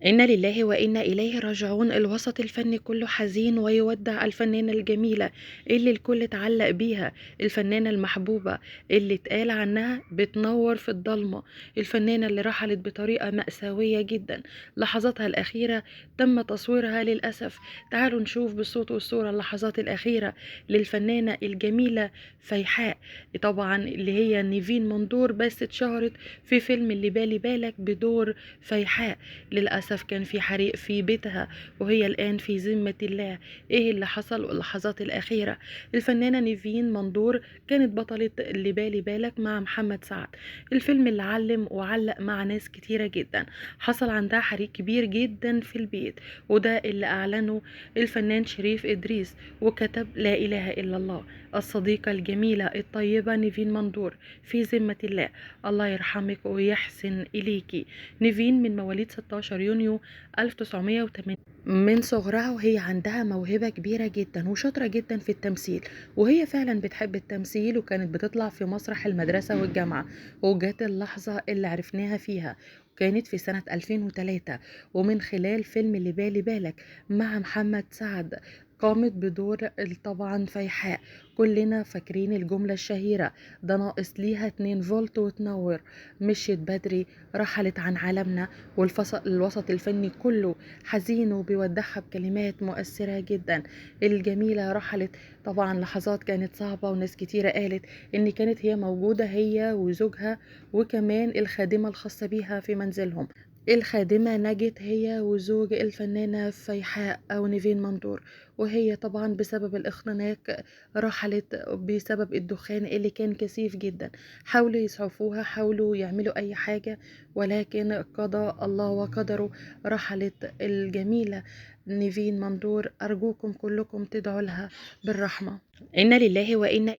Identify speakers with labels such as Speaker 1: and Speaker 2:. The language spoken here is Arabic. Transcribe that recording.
Speaker 1: إنا لله وإنا إليه راجعون. الوسط الفني كله حزين ويودع الفنانة الجميلة اللي الكل اتعلق بيها، الفنانة المحبوبة اللي اتقال عنها بتنور في الضلمة، الفنانة اللي رحلت بطريقة مأساوية جدا. لحظاتها الأخيرة تم تصويرها للأسف. تعالوا نشوف بالصوت والصورة اللحظات الأخيرة للفنانة الجميلة فيحاء، طبعا اللي هي نيفين مندور، بس اتشهرت في فيلم اللي بالي بالك بدور فيحاء. للأسف كان في حريق في بيتها وهي الآن في ذمة الله. إيه اللي حصل واللحظات الأخيرة؟ الفنانة نيفين مندور كانت بطلة اللي بالي بالك مع محمد سعد، الفيلم اللي علم وعلق مع ناس كتيرة جدا. حصل عندها حريق كبير جدا في البيت، وده اللي أعلنه الفنان شريف إدريس وكتب: لا إله إلا الله، الصديقة الجميلة الطيبة نيفين مندور في ذمة الله، الله يرحمك ويحسن إليكي. نيفين من مواليد 16 يونيو 1980. من صغرها وهي عندها موهبة كبيرة جدا وشاطرة جدا في التمثيل، وهي فعلا بتحب التمثيل، وكانت بتطلع في مسرح المدرسة والجامعة. وجات اللحظة اللي عرفناها فيها كانت في سنة 2003، ومن خلال فيلم اللي بالي بالك مع محمد سعد قامت بدور طبعا فيحاء. كلنا فاكرين الجملة الشهيرة: ده ناقص ليها 2 فولت وتنور. مشيت بدري، رحلت عن عالمنا، والوسط الفني كله حزين وبيودعها بكلمات مؤثرة جدا. الجميلة رحلت، طبعا لحظات كانت صعبة، وناس كتيرة قالت ان كانت هي موجودة هي وزوجها وكمان الخادمة الخاصة بيها في منزلهم. الخادمة نجت هي وزوج الفنانة فيحاء أو نيفين مندور، وهي طبعا بسبب الاختناق رحلت بسبب الدخان اللي كان كثيف جدا. حاولوا يسعفوها، حاولوا يعملوا أي حاجة، ولكن قضى الله وقدره. رحلت الجميلة نيفين مندور. أرجوكم كلكم تدعوا لها بالرحمة. إنا لله وإنا